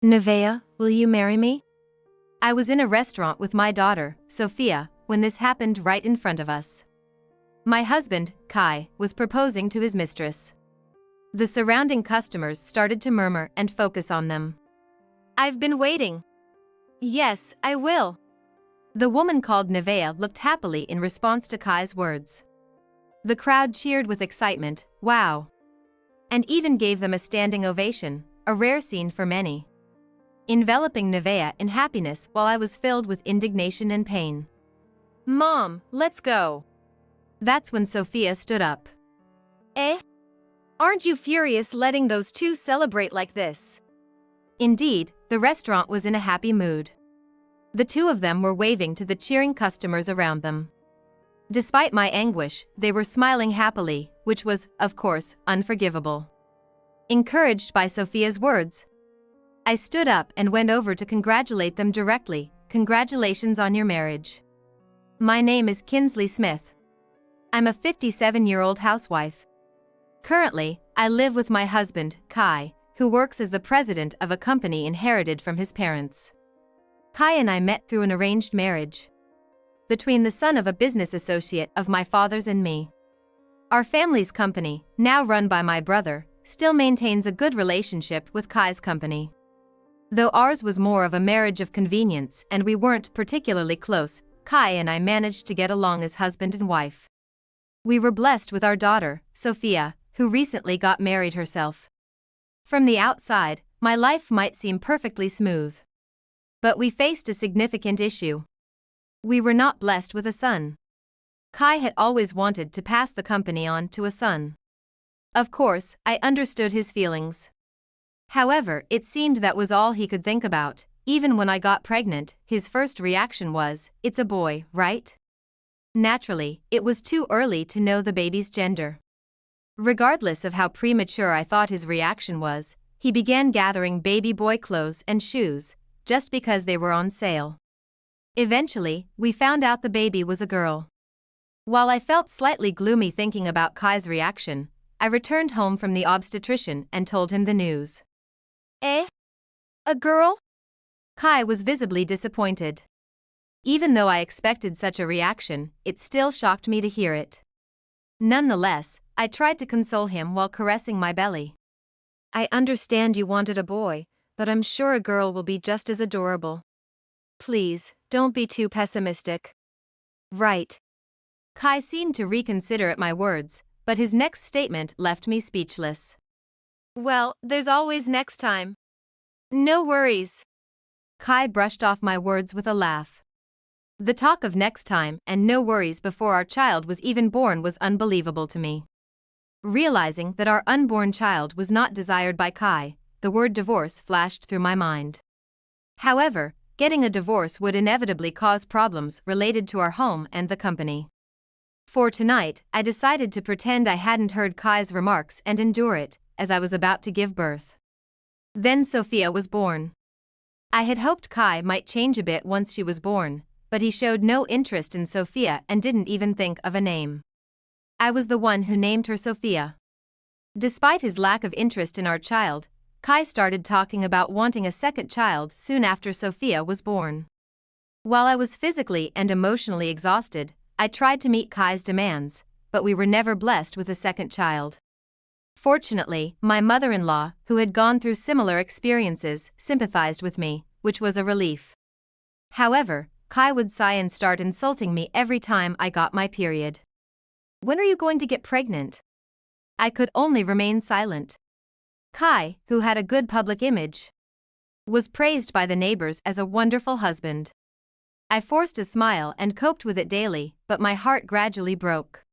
Nevaeh, will you marry me? I was in a restaurant with my daughter, Sophia, when this happened right in front of us. My husband, Kai, was proposing to his mistress. The surrounding customers started to murmur and focus on them. I've been waiting. Yes, I will. The woman called Nevaeh looked happily in response to Kai's words. The crowd cheered with excitement, wow. And even gave them a standing ovation, a rare scene for many. Enveloping Nevaeh in happiness while I was filled with indignation and pain. Mom, let's go. That's when Sophia stood up. Eh? Aren't you furious letting those two celebrate like this? Indeed, the restaurant was in a happy mood. The two of them were waving to the cheering customers around them. Despite my anguish, they were smiling happily, which was, of course, unforgivable. Encouraged by Sophia's words, I stood up and went over to congratulate them directly. Congratulations on your marriage. My name is Kinsley Smith. I'm a 57-year-old housewife. Currently, I live with my husband, Kai, who works as the president of a company inherited from his parents. Kai and I met through an arranged marriage between the son of a business associate of my father's and me. Our family's company, now run by my brother, still maintains a good relationship with Kai's company. Though ours was more of a marriage of convenience and we weren't particularly close, Kai and I managed to get along as husband and wife. We were blessed with our daughter, Sophia, who recently got married herself. From the outside, my life might seem perfectly smooth. But we faced a significant issue. We were not blessed with a son. Kai had always wanted to pass the company on to a son. Of course, I understood his feelings. However, it seemed that was all he could think about. Even when I got pregnant, his first reaction was, "It's a boy, right?" Naturally, it was too early to know the baby's gender. Regardless of how premature I thought his reaction was, he began gathering baby boy clothes and shoes, just because they were on sale. Eventually, we found out the baby was a girl. While I felt slightly gloomy thinking about Kai's reaction, I returned home from the obstetrician and told him the news. Eh? A girl? Kai was visibly disappointed. Even though I expected such a reaction, it still shocked me to hear it. Nonetheless, I tried to console him while caressing my belly. I understand you wanted a boy, but I'm sure a girl will be just as adorable. Please, don't be too pessimistic. Right. Kai seemed to reconsider at my words, but his next statement left me speechless. Well, there's always next time. No worries. Kai brushed off my words with a laugh. The talk of next time and no worries before our child was even born was unbelievable to me. Realizing that our unborn child was not desired by Kai, the word divorce flashed through my mind. However, getting a divorce would inevitably cause problems related to our home and the company. For tonight, I decided to pretend I hadn't heard Kai's remarks and endure it, as I was about to give birth. Then Sophia was born. I had hoped Kai might change a bit once she was born, but he showed no interest in Sophia and didn't even think of a name. I was the one who named her Sophia. Despite his lack of interest in our child, Kai started talking about wanting a second child soon after Sophia was born. While I was physically and emotionally exhausted, I tried to meet Kai's demands, but we were never blessed with a second child. Fortunately, my mother-in-law, who had gone through similar experiences, sympathized with me, which was a relief. However, Kai would sigh and start insulting me every time I got my period. When are you going to get pregnant? I could only remain silent. Kai, who had a good public image, was praised by the neighbors as a wonderful husband. I forced a smile and coped with it daily, but my heart gradually broke.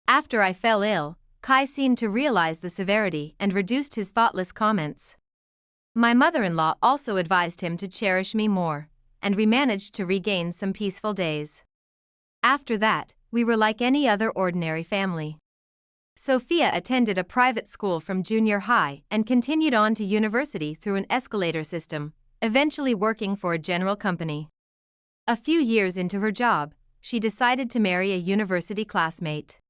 After I fell ill, Kai seemed to realize the severity and reduced his thoughtless comments. My mother-in-law also advised him to cherish me more, and we managed to regain some peaceful days. After that, we were like any other ordinary family. Sophia attended a private school from junior high and continued on to university through an escalator system, eventually working for a general company. A few years into her job, she decided to marry a university classmate.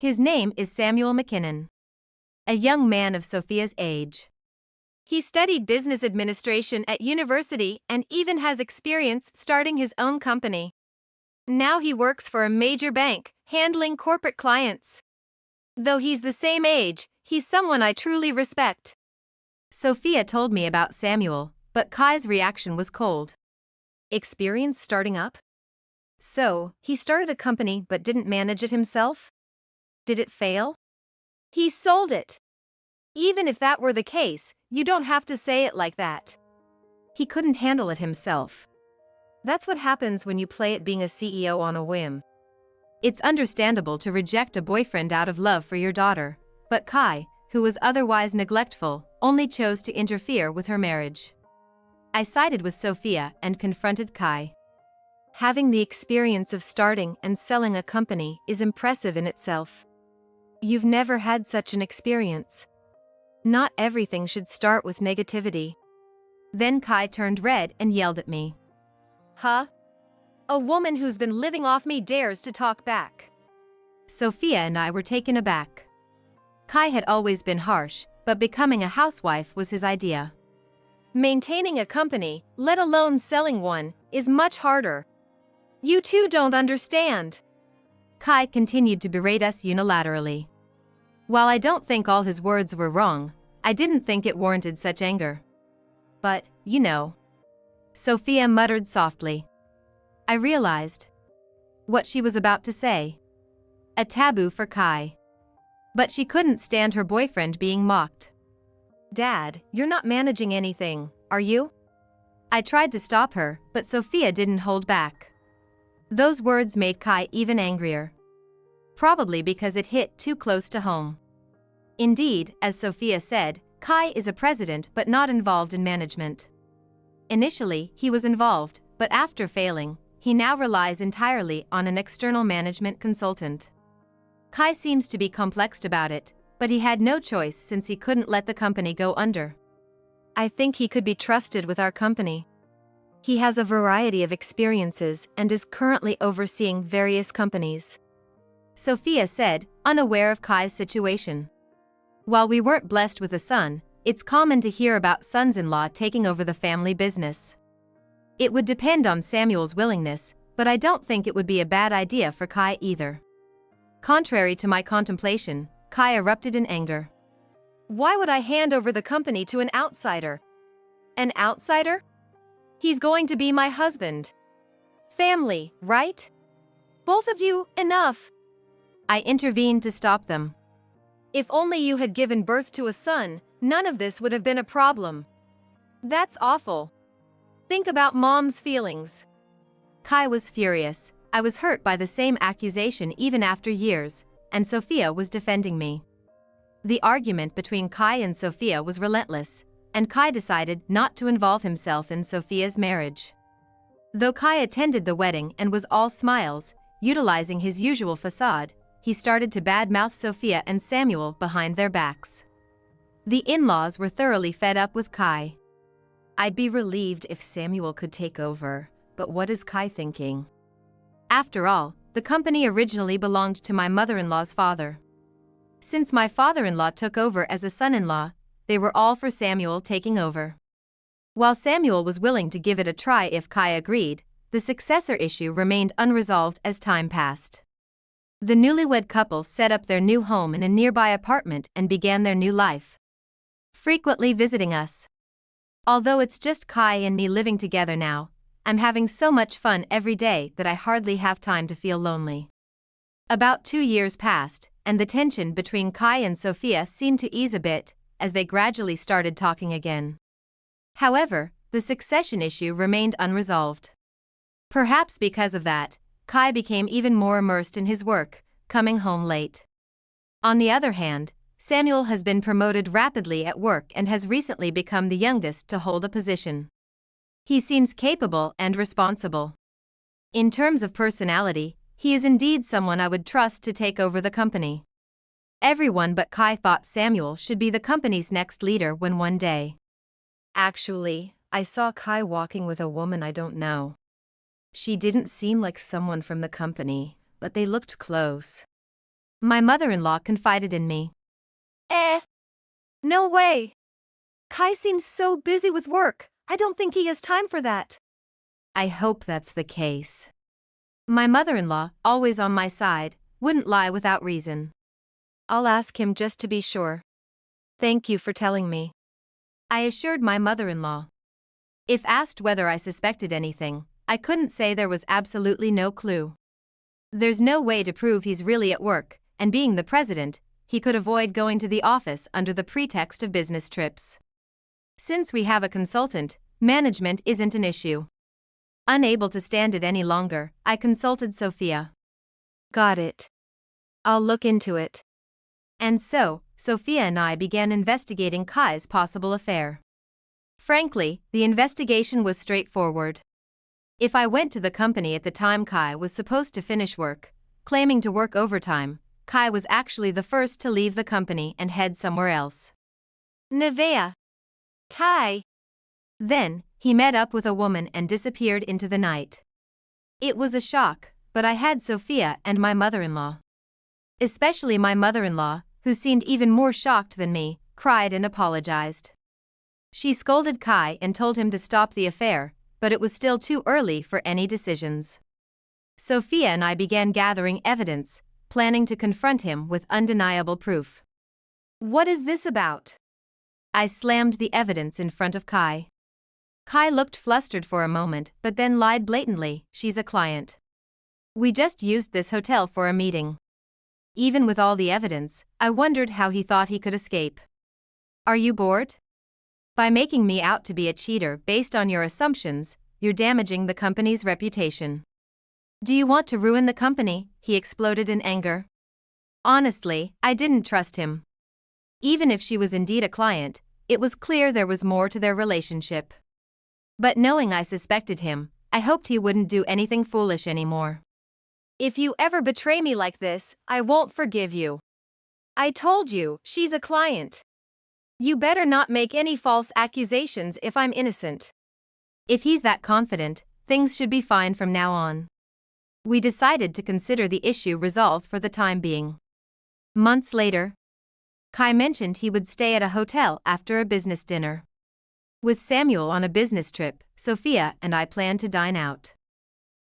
His name is Samuel McKinnon, a young man of Sophia's age. He studied business administration at university and even has experience starting his own company. Now he works for a major bank, handling corporate clients. Though he's the same age, he's someone I truly respect. Sophia told me about Samuel, but Kai's reaction was cold. Experience starting up? So, he started a company but didn't manage it himself? Did it fail? He sold it. Even if that were the case, you don't have to say it like that. He couldn't handle it himself. That's what happens when you play at being a CEO on a whim. It's understandable to reject a boyfriend out of love for your daughter, but Kai, who was otherwise neglectful, only chose to interfere with her marriage. I sided with Sophia and confronted Kai. Having the experience of starting and selling a company is impressive in itself. You've never had such an experience. Not everything should start with negativity. Then Kai turned red and yelled at me. Huh? A woman who's been living off me dares to talk back. Sophia and I were taken aback. Kai had always been harsh, but becoming a housewife was his idea. Maintaining a company, let alone selling one, is much harder. You two don't understand. Kai continued to berate us unilaterally. While I don't think all his words were wrong, I didn't think it warranted such anger. But, you know. Sophia muttered softly. I realized what she was about to say. A taboo for Kai. But she couldn't stand her boyfriend being mocked. Dad, you're not managing anything, are you? I tried to stop her, but Sophia didn't hold back. Those words made Kai even angrier. Probably because it hit too close to home. Indeed, as Sophia said, Kai is a president but not involved in management. Initially, he was involved, but after failing, he now relies entirely on an external management consultant. Kai seems to be complexed about it, but he had no choice since he couldn't let the company go under. I think he could be trusted with our company. He has a variety of experiences and is currently overseeing various companies. Sophia said, unaware of Kai's situation. While we weren't blessed with a son, it's common to hear about sons-in-law taking over the family business. It would depend on Samuel's willingness, but I don't think it would be a bad idea for Kai either. Contrary to my contemplation, Kai erupted in anger. Why would I hand over the company to an outsider? An outsider? He's going to be my husband. Family, right? Both of you, enough. I intervened to stop them. If only you had given birth to a son, none of this would have been a problem. That's awful. Think about Mom's feelings. Kai was furious. I was hurt by the same accusation even after years, and Sophia was defending me. The argument between Kai and Sophia was relentless, and Kai decided not to involve himself in Sophia's marriage. Though Kai attended the wedding and was all smiles, utilizing his usual facade, he started to badmouth Sophia and Samuel behind their backs. The in-laws were thoroughly fed up with Kai. I'd be relieved if Samuel could take over, but what is Kai thinking? After all, the company originally belonged to my mother-in-law's father. Since my father-in-law took over as a son-in-law, they were all for Samuel taking over. While Samuel was willing to give it a try if Kai agreed, the successor issue remained unresolved as time passed. The newlywed couple set up their new home in a nearby apartment and began their new life, frequently visiting us. Although it's just Kai and me living together now, I'm having so much fun every day that I hardly have time to feel lonely. About 2 years passed, and the tension between Kai and Sophia seemed to ease a bit, as they gradually started talking again. However, the succession issue remained unresolved. Perhaps because of that, Kai became even more immersed in his work, coming home late. On the other hand, Samuel has been promoted rapidly at work and has recently become the youngest to hold a position. He seems capable and responsible. In terms of personality, he is indeed someone I would trust to take over the company. Everyone but Kai thought Samuel should be the company's next leader when one day. Actually, I saw Kai walking with a woman I don't know. She didn't seem like someone from the company, but they looked close. My mother-in-law confided in me. No way. Kai seems so busy with work. I don't think he has time for that. I hope that's the case. My mother-in-law, always on my side, wouldn't lie without reason. I'll ask him just to be sure. Thank you for telling me. I assured my mother-in-law. If asked whether I suspected anything, I couldn't say there was absolutely no clue. There's no way to prove he's really at work, and being the president, he could avoid going to the office under the pretext of business trips. Since we have a consultant, management isn't an issue. Unable to stand it any longer, I consulted Sophia. Got it. I'll look into it. And so, Sophia and I began investigating Kai's possible affair. Frankly, the investigation was straightforward. If I went to the company at the time Kai was supposed to finish work, claiming to work overtime, Kai was actually the first to leave the company and head somewhere else. Nevea. Kai. Then, he met up with a woman and disappeared into the night. It was a shock, but I had Sophia and my mother-in-law. Especially my mother-in-law, who seemed even more shocked than me, cried and apologized. She scolded Kai and told him to stop the affair, but it was still too early for any decisions. Sophia and I began gathering evidence, planning to confront him with undeniable proof. What is this about? I slammed the evidence in front of Kai. Kai looked flustered for a moment but then lied blatantly, she's a client. We just used this hotel for a meeting. Even with all the evidence, I wondered how he thought he could escape. Are you bored? By making me out to be a cheater based on your assumptions, you're damaging the company's reputation. Do you want to ruin the company? He exploded in anger. Honestly, I didn't trust him. Even if she was indeed a client, it was clear there was more to their relationship. But knowing I suspected him, I hoped he wouldn't do anything foolish anymore. If you ever betray me like this, I won't forgive you. I told you, she's a client. You better not make any false accusations if I'm innocent. If he's that confident, things should be fine from now on. We decided to consider the issue resolved for the time being. Months later, Kai mentioned he would stay at a hotel after a business dinner. With Samuel on a business trip, Sophia and I planned to dine out.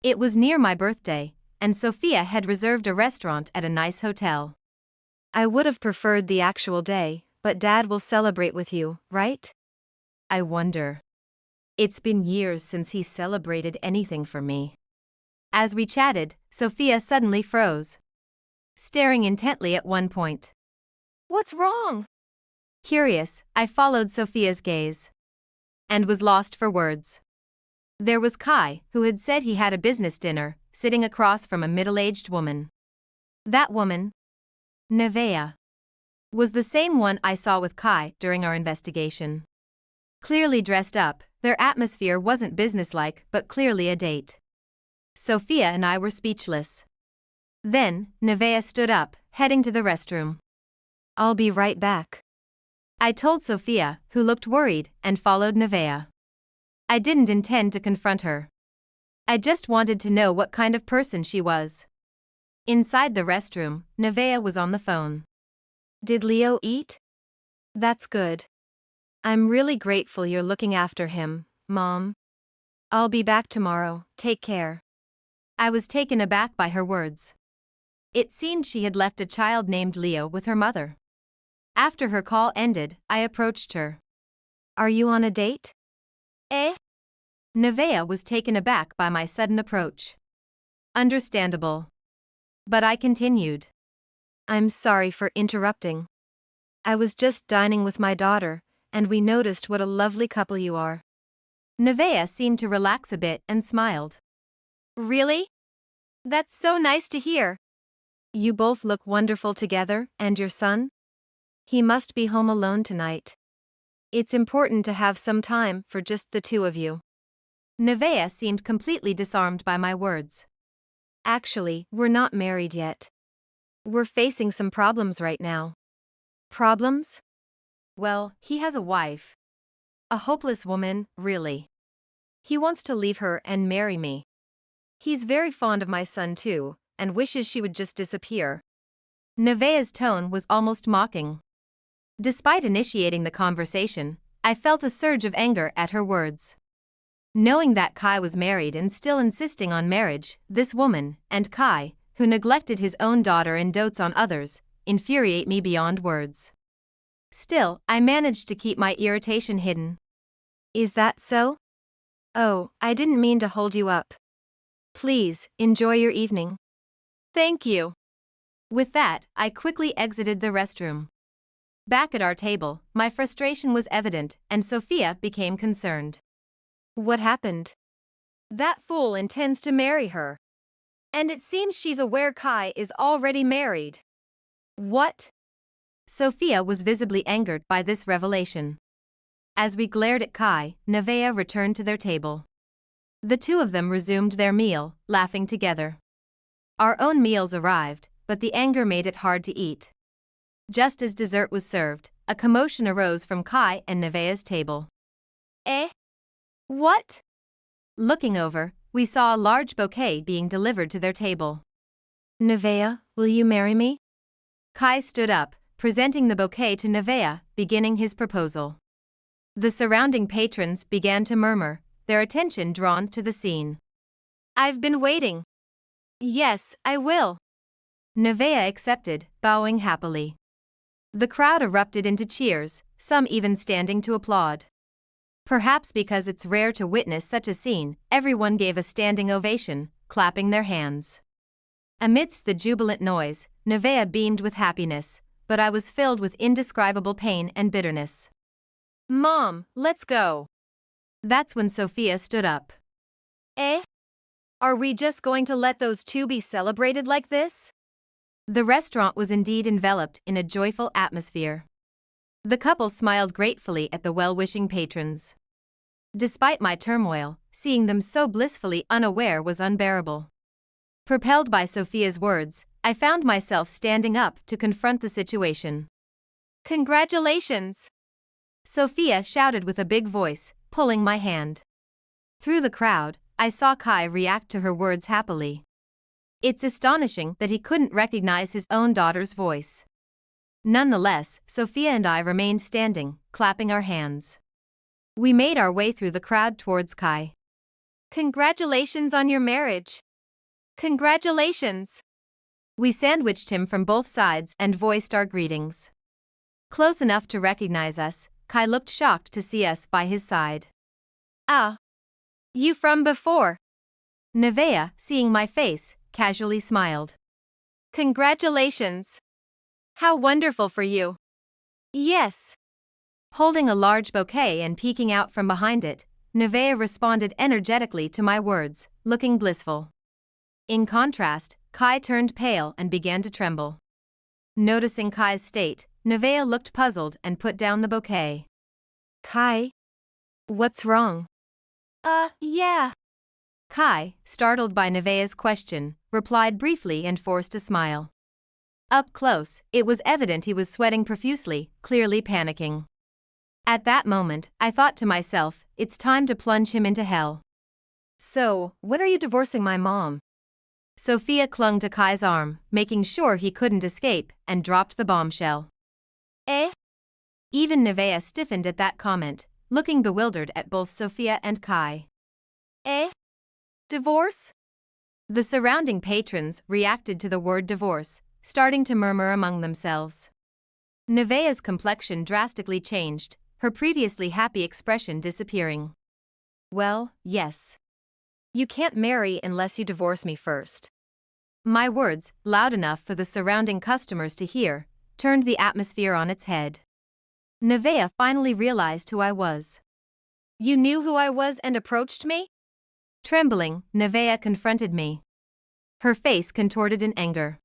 It was near my birthday, and Sophia had reserved a restaurant at a nice hotel. I would have preferred the actual day, but Dad will celebrate with you, right? I wonder. It's been years since he celebrated anything for me. As we chatted, Sophia suddenly froze, staring intently at one point. What's wrong? Curious, I followed Sophia's gaze and was lost for words. There was Kai, who had said he had a business dinner, sitting across from a middle-aged woman. That woman, Nevea, was the same one I saw with Kai during our investigation. Clearly dressed up, their atmosphere wasn't businesslike but clearly a date. Sophia and I were speechless. Then, Nevea stood up, heading to the restroom. I'll be right back, I told Sophia, who looked worried, and followed Nevea. I didn't intend to confront her. I just wanted to know what kind of person she was. Inside the restroom, Nevea was on the phone. Did Leo eat? That's good. I'm really grateful you're looking after him, Mom. I'll be back tomorrow, take care. I was taken aback by her words. It seemed she had left a child named Leo with her mother. After her call ended, I approached her. Are you on a date? Eh? Nevea was taken aback by my sudden approach. Understandable. But I continued. I'm sorry for interrupting. I was just dining with my daughter, and we noticed what a lovely couple you are. Nevea seemed to relax a bit and smiled. Really? That's so nice to hear. You both look wonderful together, and your son? He must be home alone tonight. It's important to have some time for just the two of you. Nevea seemed completely disarmed by my words. Actually, we're not married yet. We're facing some problems right now. Problems? Well, he has a wife. A hopeless woman, really. He wants to leave her and marry me. He's very fond of my son too, and wishes she would just disappear. Nevea's tone was almost mocking. Despite initiating the conversation, I felt a surge of anger at her words. Knowing that Kai was married and still insisting on marriage, this woman, and Kai, who neglected his own daughter and dotes on others, infuriate me beyond words. Still, I managed to keep my irritation hidden. Is that so? Oh, I didn't mean to hold you up. Please, enjoy your evening. Thank you. With that, I quickly exited the restroom. Back at our table, my frustration was evident, and Sophia became concerned. What happened? That fool intends to marry her. And it seems she's aware Kai is already married. What? Sophia was visibly angered by this revelation. As we glared at Kai, Nevaeh returned to their table. The two of them resumed their meal, laughing together. Our own meals arrived, but the anger made it hard to eat. Just as dessert was served, a commotion arose from Kai and Nevaeh's table. Eh? What? Looking over, we saw a large bouquet being delivered to their table. Nevaeh, will you marry me? Kai stood up, presenting the bouquet to Nevaeh, beginning his proposal. The surrounding patrons began to murmur, their attention drawn to the scene. I've been waiting. Yes, I will. Nevaeh accepted, bowing happily. The crowd erupted into cheers, some even standing to applaud. Perhaps because it's rare to witness such a scene, everyone gave a standing ovation, clapping their hands. Amidst the jubilant noise, Nevaeh beamed with happiness, but I was filled with indescribable pain and bitterness. Mom, let's go. That's when Sophia stood up. Eh? Are we just going to let those two be celebrated like this? The restaurant was indeed enveloped in a joyful atmosphere. The couple smiled gratefully at the well-wishing patrons. Despite my turmoil, seeing them so blissfully unaware was unbearable. Propelled by Sophia's words, I found myself standing up to confront the situation. Congratulations! Sophia shouted with a big voice, pulling my hand. Through the crowd, I saw Kai react to her words happily. It's astonishing that he couldn't recognize his own daughter's voice. Nonetheless, Sophia and I remained standing, clapping our hands. We made our way through the crowd towards Kai. Congratulations on your marriage. Congratulations. We sandwiched him from both sides and voiced our greetings. Close enough to recognize us, Kai looked shocked to see us by his side. Ah. You from before? Nevaeh, seeing my face, casually smiled. Congratulations. How wonderful for you. Yes. Holding a large bouquet and peeking out from behind it, Nevaeh responded energetically to my words, looking blissful. In contrast, Kai turned pale and began to tremble. Noticing Kai's state, Nevaeh looked puzzled and put down the bouquet. Kai? What's wrong? Yeah. Kai, startled by Nevaeh's question, replied briefly and forced a smile. Up close, it was evident he was sweating profusely, clearly panicking. At that moment, I thought to myself, it's time to plunge him into hell. So, when are you divorcing my mom? Sophia clung to Kai's arm, making sure he couldn't escape, and dropped the bombshell. Eh? Even Nevaeh stiffened at that comment, looking bewildered at both Sophia and Kai. Eh? Divorce? The surrounding patrons reacted to the word divorce, starting to murmur among themselves. Nevaeh's complexion drastically changed, her previously happy expression disappearing. Well, yes. You can't marry unless you divorce me first. My words, loud enough for the surrounding customers to hear, turned the atmosphere on its head. Nevaeh finally realized who I was. You knew who I was and approached me? Trembling, Nevaeh confronted me. Her face contorted in anger.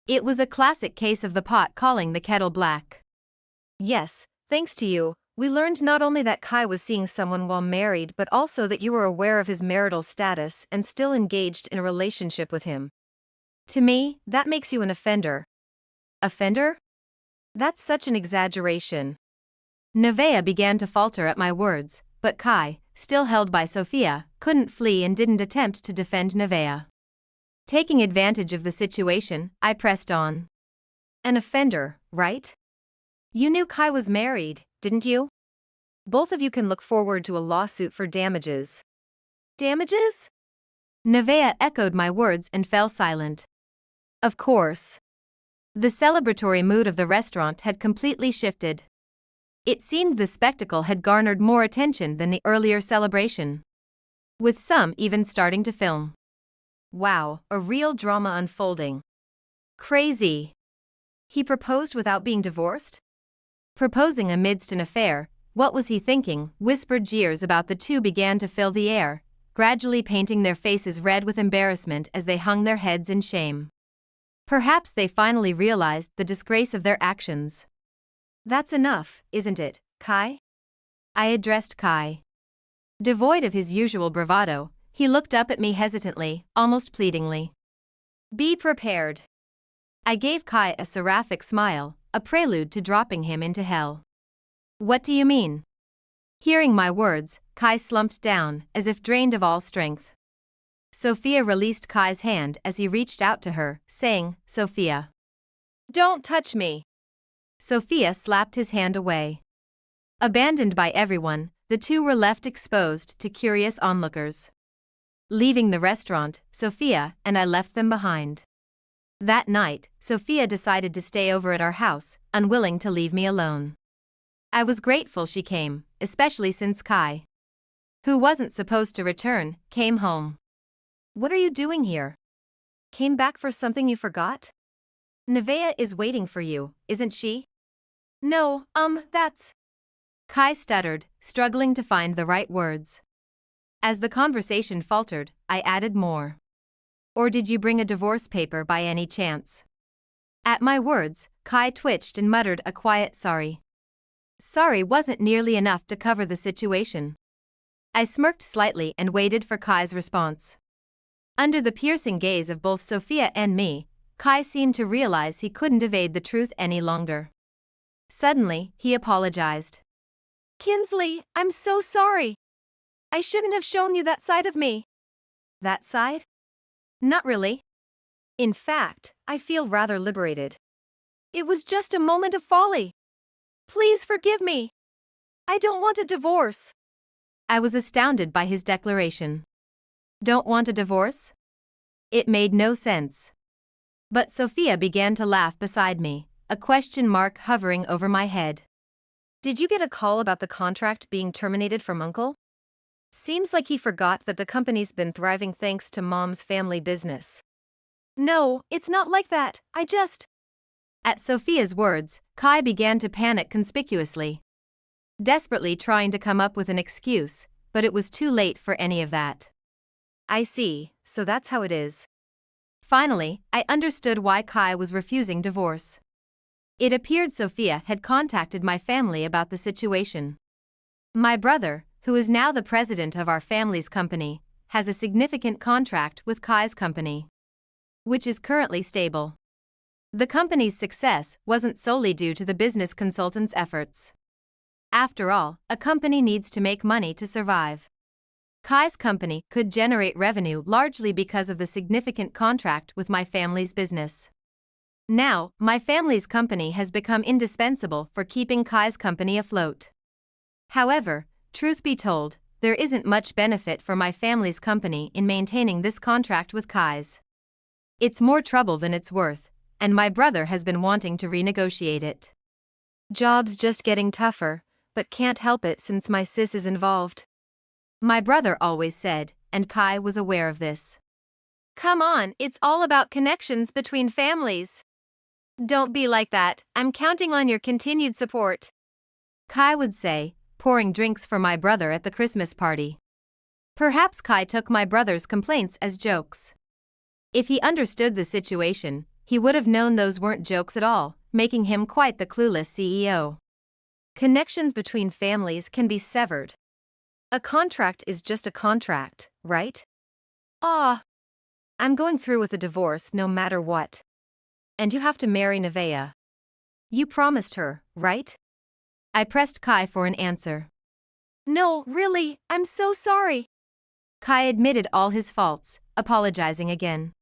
It was a classic case of the pot calling the kettle black. Yes, thanks to you, we learned not only that Kai was seeing someone while married but also that you were aware of his marital status and still engaged in a relationship with him. To me, that makes you an offender. Offender? That's such an exaggeration. Nevaeh began to falter at my words, but Kai, still held by Sophia, couldn't flee and didn't attempt to defend Nevaeh. Taking advantage of the situation, I pressed on. An offender, right? You knew Kai was married, didn't you? Both of you can look forward to a lawsuit for damages. Damages? Nevaeh echoed my words and fell silent. Of course. The celebratory mood of the restaurant had completely shifted. It seemed the spectacle had garnered more attention than the earlier celebration, with some even starting to film. Wow, a real drama unfolding. Crazy. He proposed without being divorced? Proposing amidst an affair, what was he thinking? Whispered jeers about the two began to fill the air, gradually painting their faces red with embarrassment as they hung their heads in shame. Perhaps they finally realized the disgrace of their actions. That's enough, isn't it, Kai? I addressed Kai. Devoid of his usual bravado, he looked up at me hesitantly, almost pleadingly. Be prepared. I gave Kai a seraphic smile, a prelude to dropping him into hell. What do you mean? Hearing my words, Kai slumped down, as if drained of all strength. Sophia released Kai's hand as he reached out to her, saying, Sophia. Don't touch me. Sophia slapped his hand away. Abandoned by everyone, the two were left exposed to curious onlookers. Leaving the restaurant, Sophia and I left them behind. That night, Sophia decided to stay over at our house, unwilling to leave me alone. I was grateful she came, especially since Kai, who wasn't supposed to return, came home. What are you doing here? Came back for something you forgot? Nevaeh is waiting for you, isn't she? No, that's... Kai stuttered, struggling to find the right words. As the conversation faltered, I added more. Or did you bring a divorce paper by any chance? At my words, Kai twitched and muttered a quiet sorry. Sorry wasn't nearly enough to cover the situation. I smirked slightly and waited for Kai's response. Under the piercing gaze of both Sophia and me, Kai seemed to realize he couldn't evade the truth any longer. Suddenly, he apologized. Kinsley, I'm so sorry. I shouldn't have shown you that side of me. That side? Not really. In fact, I feel rather liberated. It was just a moment of folly. Please forgive me. I don't want a divorce. I was astounded by his declaration. Don't want a divorce? It made no sense. But Sophia began to laugh beside me, a question mark hovering over my head. Did you get a call about the contract being terminated from Uncle? Seems like he forgot that the company's been thriving thanks to Mom's family business. No, it's not like that, At Sophia's words, Kai began to panic conspicuously. Desperately trying to come up with an excuse, but it was too late for any of that. I see, so that's how it is. Finally, I understood why Kai was refusing divorce. It appeared Sophia had contacted my family about the situation. My brother, who is now the president of our family's company, has a significant contract with Kai's company, which is currently stable. The company's success wasn't solely due to the business consultant's efforts. After all, a company needs to make money to survive. Kai's company could generate revenue largely because of the significant contract with my family's business. Now, my family's company has become indispensable for keeping Kai's company afloat. However, truth be told, there isn't much benefit for my family's company in maintaining this contract with Kai's. It's more trouble than it's worth, and my brother has been wanting to renegotiate it. Job's just getting tougher, but can't help it since my sis is involved. My brother always said, and Kai was aware of this. Come on, it's all about connections between families. Don't be like that, I'm counting on your continued support. Kai would say, pouring drinks for my brother at the Christmas party. Perhaps Kai took my brother's complaints as jokes. If he understood the situation, he would have known those weren't jokes at all, making him quite the clueless CEO. Connections between families can be severed. A contract is just a contract, right? I'm going through with a divorce no matter what. And you have to marry Nevaeh. You promised her, right? I pressed Kai for an answer. No, really, I'm so sorry. Kai admitted all his faults, apologizing again.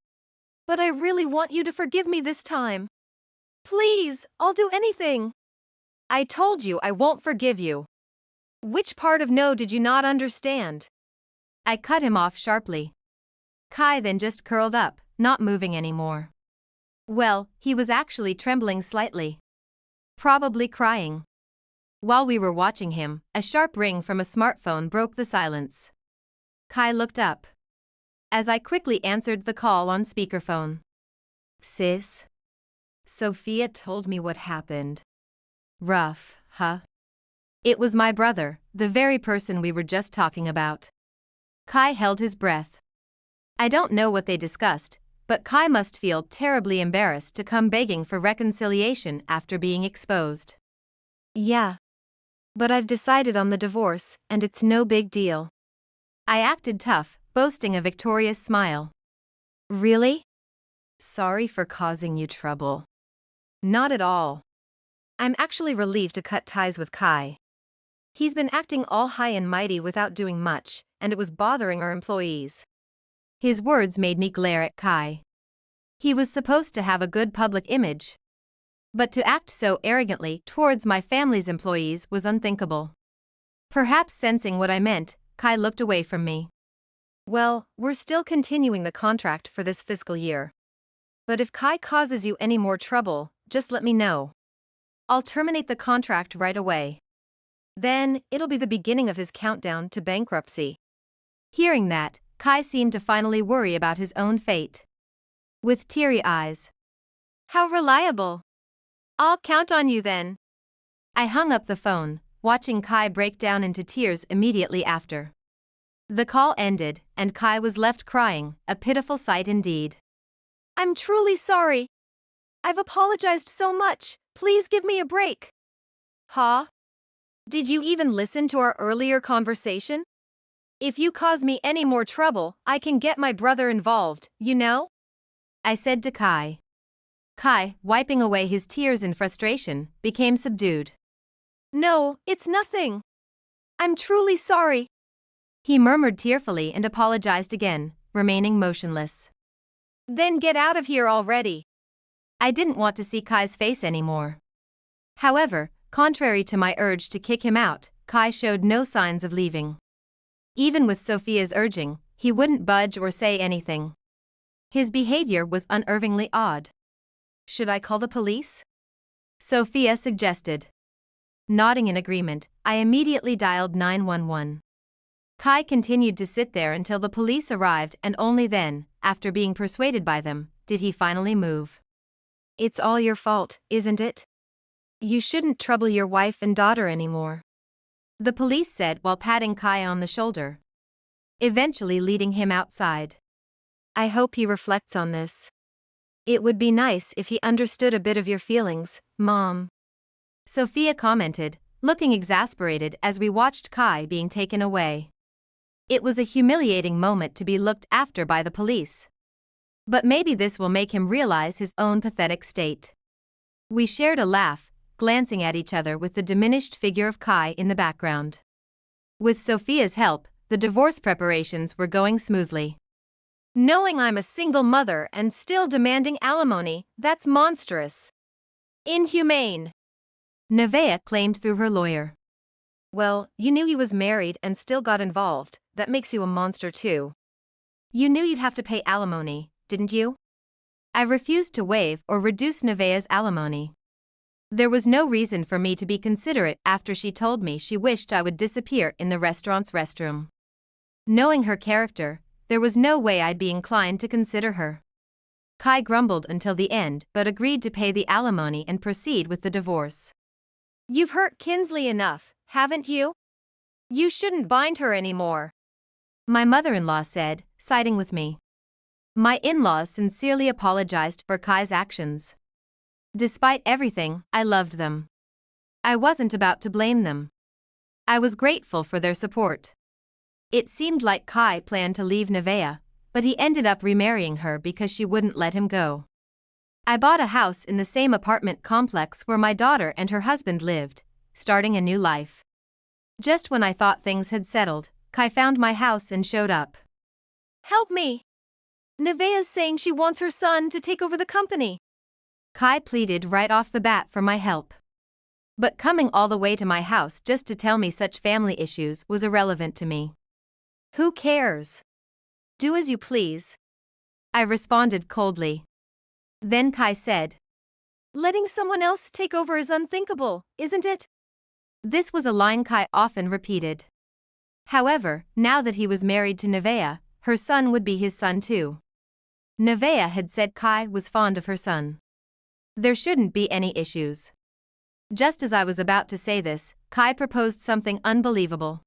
But I really want you to forgive me this time. Please, I'll do anything. I told you I won't forgive you. Which part of no did you not understand? I cut him off sharply. Kai then just curled up, not moving anymore. Well, he was actually trembling slightly. Probably crying. While we were watching him, a sharp ring from a smartphone broke the silence. Kai looked up. As I quickly answered the call on speakerphone. Sis? Sophia told me what happened. Rough, huh? It was my brother, the very person we were just talking about. Kai held his breath. I don't know what they discussed, but Kai must feel terribly embarrassed to come begging for reconciliation after being exposed. Yeah. But I've decided on the divorce, and it's no big deal. I acted tough, boasting a victorious smile. Really? Sorry for causing you trouble. Not at all. I'm actually relieved to cut ties with Kai. He's been acting all high and mighty without doing much, and it was bothering our employees. His words made me glare at Kai. He was supposed to have a good public image. But to act so arrogantly towards my family's employees was unthinkable. Perhaps sensing what I meant, Kai looked away from me. Well, we're still continuing the contract for this fiscal year. But if Kai causes you any more trouble, just let me know. I'll terminate the contract right away. Then, it'll be the beginning of his countdown to bankruptcy. Hearing that, Kai seemed to finally worry about his own fate. With teary eyes. How reliable. I'll count on you then. I hung up the phone, watching Kai break down into tears immediately after. The call ended, and Kai was left crying, a pitiful sight indeed. I'm truly sorry. I've apologized so much, please give me a break. Huh? Did you even listen to our earlier conversation? If you cause me any more trouble, I can get my brother involved, you know? I said to Kai. Kai, wiping away his tears in frustration, became subdued. No, it's nothing. I'm truly sorry. He murmured tearfully and apologized again, remaining motionless. Then get out of here already. I didn't want to see Kai's face anymore. However, contrary to my urge to kick him out, Kai showed no signs of leaving. Even with Sophia's urging, he wouldn't budge or say anything. His behavior was unnervingly odd. Should I call the police? Sophia suggested. Nodding in agreement, I immediately dialed 911. Kai continued to sit there until the police arrived, and only then, after being persuaded by them, did he finally move. It's all your fault, isn't it? You shouldn't trouble your wife and daughter anymore. The police said while patting Kai on the shoulder. Eventually leading him outside. I hope he reflects on this. It would be nice if he understood a bit of your feelings, Mom. Sophia commented, looking exasperated as we watched Kai being taken away. It was a humiliating moment to be looked after by the police. But maybe this will make him realize his own pathetic state. We shared a laugh, glancing at each other with the diminished figure of Kai in the background. With Sophia's help, the divorce preparations were going smoothly. Knowing I'm a single mother and still demanding alimony, that's monstrous. Inhumane. Nevaeh claimed through her lawyer. Well, you knew he was married and still got involved, that makes you a monster too. You knew you'd have to pay alimony, didn't you? I refused to waive or reduce Nevaeh's alimony. There was no reason for me to be considerate after she told me she wished I would disappear in the restaurant's restroom. Knowing her character, there was no way I'd be inclined to consider her. Kai grumbled until the end but agreed to pay the alimony and proceed with the divorce. You've hurt Kinsley enough, haven't you? You shouldn't bind her anymore. My mother-in-law said, siding with me. My in-laws sincerely apologized for Kai's actions. Despite everything, I loved them. I wasn't about to blame them. I was grateful for their support. It seemed like Kai planned to leave Nevaeh, but he ended up remarrying her because she wouldn't let him go. I bought a house in the same apartment complex where my daughter and her husband lived, starting a new life. Just when I thought things had settled, Kai found my house and showed up. Help me! Nevaeh's saying she wants her son to take over the company. Kai pleaded right off the bat for my help. But coming all the way to my house just to tell me such family issues was irrelevant to me. Who cares? Do as you please. I responded coldly. Then Kai said, letting someone else take over is unthinkable, isn't it? This was a line Kai often repeated. However, now that he was married to Nevaeh, her son would be his son too. Nevaeh had said Kai was fond of her son. There shouldn't be any issues. Just as I was about to say this, Kai proposed something unbelievable.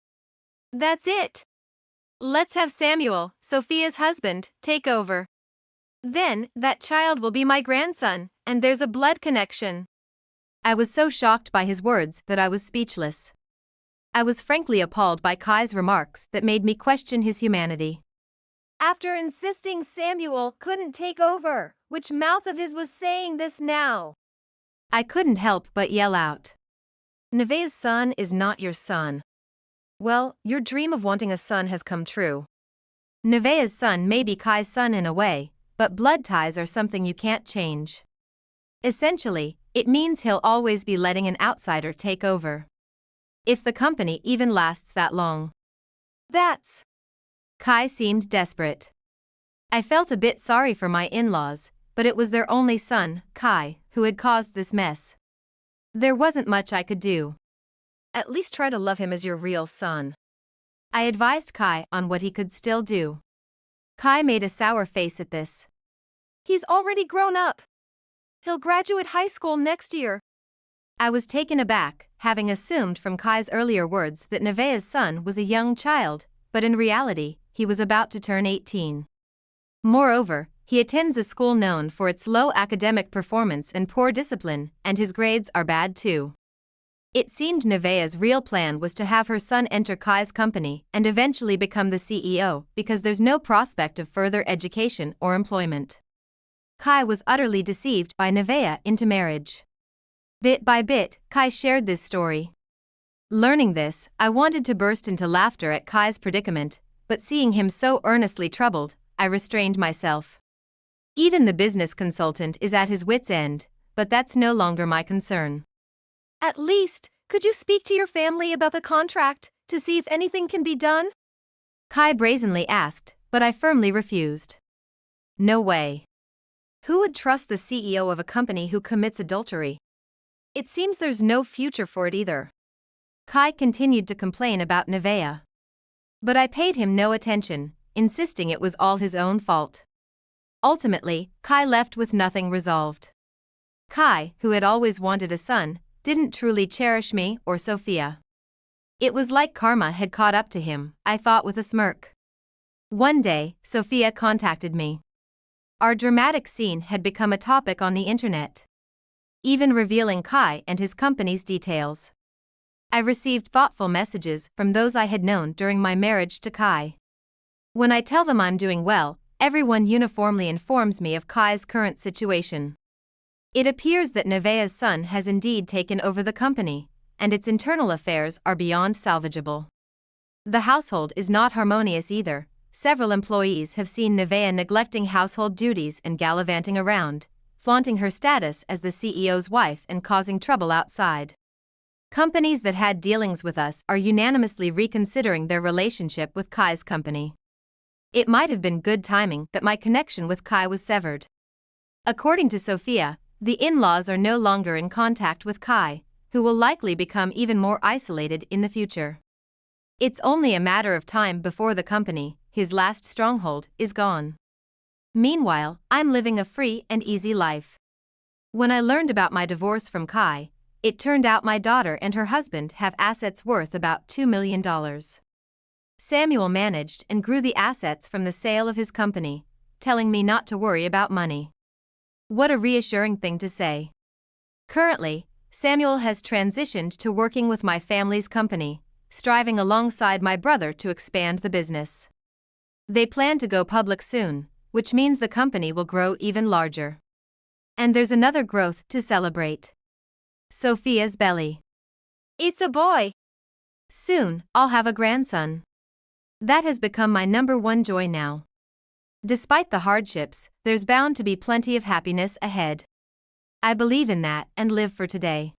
That's it. Let's have Samuel, Sophia's husband, take over. Then, that child will be my grandson, and there's a blood connection. I was so shocked by his words that I was speechless. I was frankly appalled by Kai's remarks that made me question his humanity. After insisting Samuel couldn't take over, which mouth of his was saying this now? I couldn't help but yell out. Nevaeh's son is not your son. Well, your dream of wanting a son has come true. Nevaeh's son may be Kai's son in a way, but blood ties are something you can't change. Essentially, it means he'll always be letting an outsider take over. If the company even lasts that long. That's... Kai seemed desperate. I felt a bit sorry for my in-laws, but it was their only son, Kai, who had caused this mess. There wasn't much I could do. At least try to love him as your real son. I advised Kai on what he could still do. Kai made a sour face at this. He's already grown up. He'll graduate high school next year. I was taken aback, having assumed from Kai's earlier words that Nevaeh's son was a young child, but in reality, he was about to turn 18. Moreover, he attends a school known for its low academic performance and poor discipline, and his grades are bad too. It seemed Nevaeh's real plan was to have her son enter Kai's company and eventually become the CEO because there's no prospect of further education or employment. Kai was utterly deceived by Nevaeh into marriage. Bit by bit, Kai shared this story. Learning this, I wanted to burst into laughter at Kai's predicament, but seeing him so earnestly troubled, I restrained myself. Even the business consultant is at his wit's end, but that's no longer my concern. At least, could you speak to your family about the contract, to see if anything can be done? Kai brazenly asked, but I firmly refused. No way. Who would trust the CEO of a company who commits adultery? It seems there's no future for it either. Kai continued to complain about Nevaeh. But I paid him no attention, insisting it was all his own fault. Ultimately, Kai left with nothing resolved. Kai, who had always wanted a son, didn't truly cherish me or Sophia. It was like karma had caught up to him, I thought with a smirk. One day, Sophia contacted me. Our dramatic scene had become a topic on the internet, even revealing Kai and his company's details. I received thoughtful messages from those I had known during my marriage to Kai. When I tell them I'm doing well, everyone uniformly informs me of Kai's current situation. It appears that Nevaeh's son has indeed taken over the company, and its internal affairs are beyond salvageable. The household is not harmonious either. Several employees have seen Nevaeh neglecting household duties and gallivanting around, flaunting her status as the CEO's wife and causing trouble outside. Companies that had dealings with us are unanimously reconsidering their relationship with Kai's company. It might have been good timing that my connection with Kai was severed. According to Sophia, the in-laws are no longer in contact with Kai, who will likely become even more isolated in the future. It's only a matter of time before the company, his last stronghold, is gone. Meanwhile, I'm living a free and easy life. When I learned about my divorce from Kai, it turned out my daughter and her husband have assets worth about $2 million. Samuel managed and grew the assets from the sale of his company, telling me not to worry about money. What a reassuring thing to say. Currently, Samuel has transitioned to working with my family's company, striving alongside my brother to expand the business. They plan to go public soon, which means the company will grow even larger. And there's another growth to celebrate. Sophia's belly. It's a boy. Soon, I'll have a grandson. That has become my #1 joy now. Despite the hardships, there's bound to be plenty of happiness ahead. I believe in that and live for today.